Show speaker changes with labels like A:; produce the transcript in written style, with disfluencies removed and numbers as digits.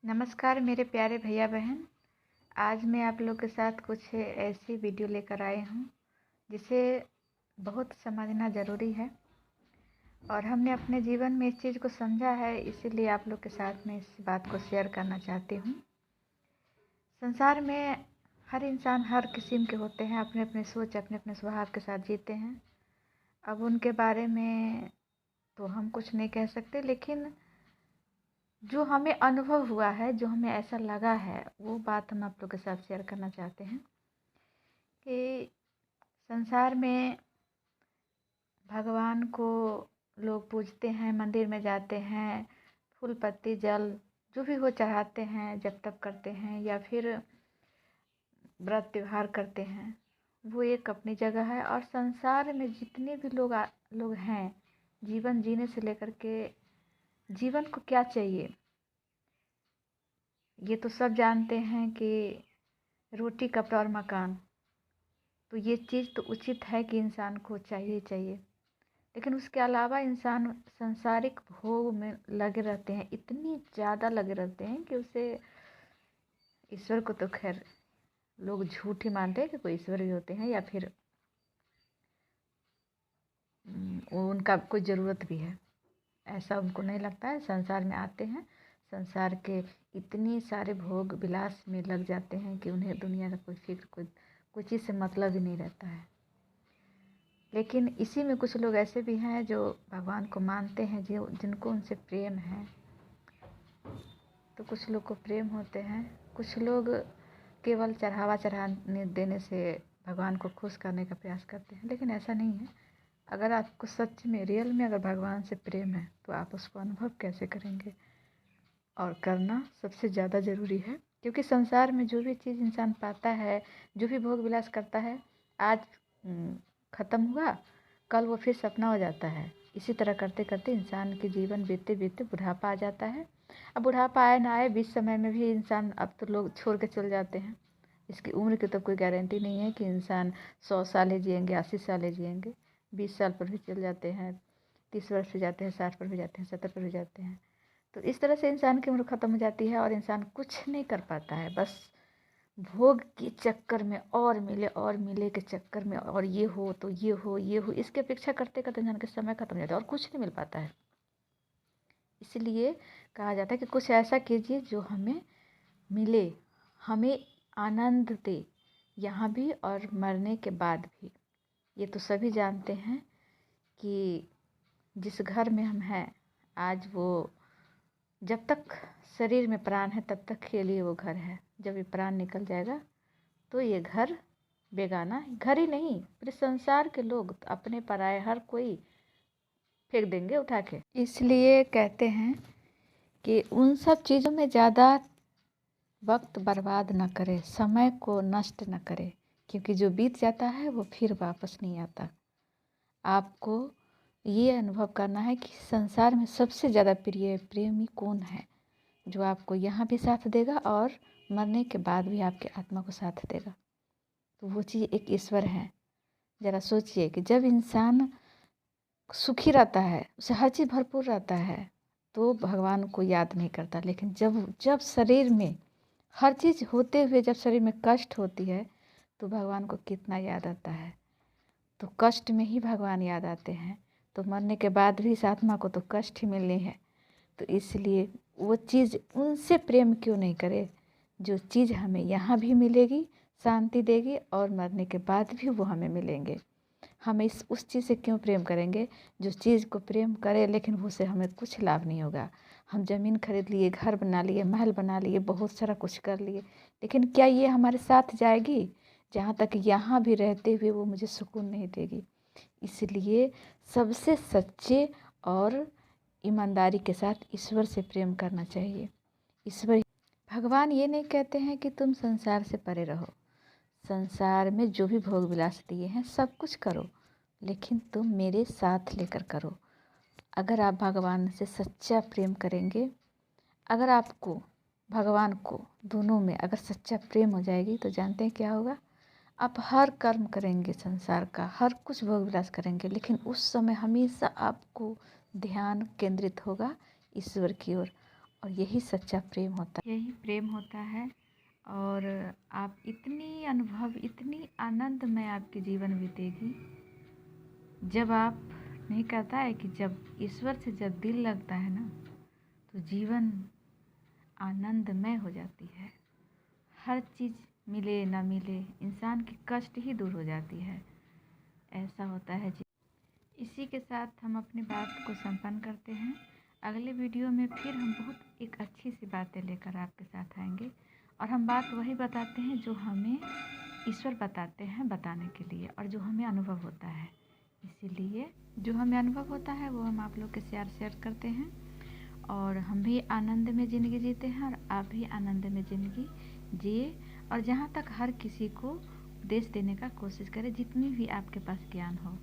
A: नमस्कार मेरे प्यारे भैया बहन। आज मैं आप लोग के साथ कुछ ऐसी वीडियो लेकर आई हूँ जिसे बहुत समझना ज़रूरी है और हमने अपने जीवन में इस चीज़ को समझा है, इसीलिए आप लोग के साथ मैं इस बात को शेयर करना चाहती हूँ। संसार में हर इंसान हर किस्म के होते हैं, अपने अपने सोच अपने अपने स्वभाव के साथ जीते हैं। अब उनके बारे में तो हम कुछ नहीं कह सकते, लेकिन जो हमें अनुभव हुआ है, जो हमें ऐसा लगा है, वो बात हम आप लोग के साथ शेयर करना चाहते हैं कि संसार में भगवान को लोग पूजते हैं, मंदिर में जाते हैं, फूल पत्ती जल जो भी हो चढ़ाते हैं, जप तप करते हैं या फिर व्रत त्यौहार करते हैं। वो एक अपनी जगह है। और संसार में जितने भी लोग हैं, जीवन जीने से लेकर के जीवन को क्या चाहिए ये तो सब जानते हैं कि रोटी कपड़ा और मकान, तो ये चीज़ तो उचित है कि इंसान को चाहिए चाहिए। लेकिन उसके अलावा इंसान सांसारिक भोग में लगे रहते हैं, इतनी ज़्यादा लगे रहते हैं कि उसे ईश्वर को तो खैर लोग झूठ ही मानते हैं कि कोई ईश्वर भी होते हैं या फिर उनका कोई ज़रूरत भी है, ऐसा उनको नहीं लगता है। संसार में आते हैं, संसार के इतनी सारे भोग विलास में लग जाते हैं कि उन्हें दुनिया का कोई फिक्र कोई चीज़ से मतलब ही नहीं रहता है। लेकिन इसी में कुछ लोग ऐसे भी हैं जो भगवान को मानते हैं, जो जिनको उनसे प्रेम है। तो कुछ लोग को प्रेम होते हैं, कुछ लोग केवल चढ़ाने देने से भगवान को खुश करने का प्रयास करते हैं, लेकिन ऐसा नहीं है। अगर आपको सच में रियल में अगर भगवान से प्रेम है तो आप उसको अनुभव कैसे करेंगे, और करना सबसे ज़्यादा ज़रूरी है। क्योंकि संसार में जो भी चीज़ इंसान पाता है, जो भी भोग विलास करता है, आज ख़त्म हुआ, कल वो फिर सपना हो जाता है। इसी तरह करते करते इंसान के जीवन बीतते बीतते बुढ़ापा आ जाता है। अब बुढ़ापा आए ना आए, बीच समय में भी इंसान, अब तो लोग छोड़ के चल जाते हैं। इसकी उम्र की तो कोई गारंटी नहीं है कि इंसान 100 साल ही जिएंगे, 80 साल ही जिएंगे। 20 साल पर भी चल जाते हैं, 30 वर्ष पे जाते हैं, 60 पर भी जाते हैं, 70 पर भी जाते हैं। तो इस तरह से इंसान की उम्र ख़त्म हो जाती है और इंसान कुछ नहीं कर पाता है। बस भोग के चक्कर में और मिले के चक्कर में, और ये हो तो ये हो, इसकी अपेक्षा करते करते इंसान का समय खत्म हो जाता है और कुछ नहीं मिल पाता है। इसलिए कहा जाता है कि कुछ ऐसा कीजिए जो हमें मिले, हमें आनंद दे, यहाँ भी और मरने के बाद भी। ये तो सभी जानते हैं कि जिस घर में हम हैं आज, वो जब तक शरीर में प्राण है तब तक के लिए वो घर है। जब ये प्राण निकल जाएगा तो ये घर बेगाना, घर ही नहीं, पूरे संसार के लोग अपने पराए हर कोई फेंक देंगे उठा के। इसलिए कहते हैं कि उन सब चीज़ों में ज़्यादा वक्त बर्बाद न करे, समय को नष्ट न करे, क्योंकि जो बीत जाता है वो फिर वापस नहीं आता। आपको ये अनुभव करना है कि संसार में सबसे ज़्यादा प्रिय प्रेमी कौन है, जो आपको यहाँ भी साथ देगा और मरने के बाद भी आपके आत्मा को साथ देगा। तो वो चीज़ एक ईश्वर है। ज़रा सोचिए कि जब इंसान सुखी रहता है, उसे हर चीज़ भरपूर रहता है, तो भगवान को याद नहीं करता। लेकिन जब जब शरीर में हर चीज़ होते हुए जब शरीर में कष्ट होती है तो भगवान को कितना याद आता है। तो कष्ट में ही भगवान याद आते हैं, तो मरने के बाद भी इस आत्मा को तो कष्ट ही मिलनी है। तो इसलिए वो चीज़ उनसे प्रेम क्यों नहीं करे जो चीज़ हमें यहाँ भी मिलेगी, शांति देगी, और मरने के बाद भी वो हमें मिलेंगे। हम उस चीज़ से क्यों प्रेम करेंगे जो चीज़ को प्रेम करे लेकिन उससे हमें कुछ लाभ नहीं होगा। हम ज़मीन खरीद लिए, घर बना लिए, महल बना लिए, बहुत सारा कुछ कर लिए, लेकिन क्या ये हमारे साथ जाएगी? जहाँ तक यहाँ भी रहते हुए वो मुझे सुकून नहीं देगी। इसलिए सबसे सच्चे और ईमानदारी के साथ ईश्वर से प्रेम करना चाहिए। ईश्वर भगवान ये नहीं कहते हैं कि तुम संसार से परे रहो, संसार में जो भी भोग विलास दिए हैं सब कुछ करो, लेकिन तुम मेरे साथ लेकर करो। अगर आप भगवान से सच्चा प्रेम करेंगे, अगर आपको भगवान को दोनों में अगर सच्चा प्रेम हो जाएगी, तो जानते हैं क्या होगा? आप हर कर्म करेंगे, संसार का हर कुछ भोग विलास करेंगे, लेकिन उस समय हमेशा आपको ध्यान केंद्रित होगा ईश्वर की ओर, और यही सच्चा प्रेम होता है, यही प्रेम होता है। और आप इतनी आनंदमय आपके जीवन बीतेगी जब आप, नहीं कहता है कि जब ईश्वर से जब दिल लगता है ना तो जीवन आनंदमय हो जाती है। हर चीज़ मिले ना मिले, इंसान की कष्ट ही दूर हो जाती है। ऐसा होता है जी। इसी के साथ हम अपनी बात को संपन्न करते हैं। अगले वीडियो में फिर हम बहुत एक अच्छी सी बातें लेकर आपके साथ आएंगे और हम बात वही बताते हैं जो हमें ईश्वर बताते हैं बताने के लिए, और जो हमें अनुभव होता है। इसीलिए जो हमें अनुभव होता है वो हम आप लोग के शेयर करते हैं, और हम भी आनंद में ज़िंदगी जीते हैं और आप भी आनंद में ज़िंदगी जिए। और जहाँ तक हर किसी को उपदेश देने का कोशिश करें, जितनी भी आपके पास ज्ञान हो।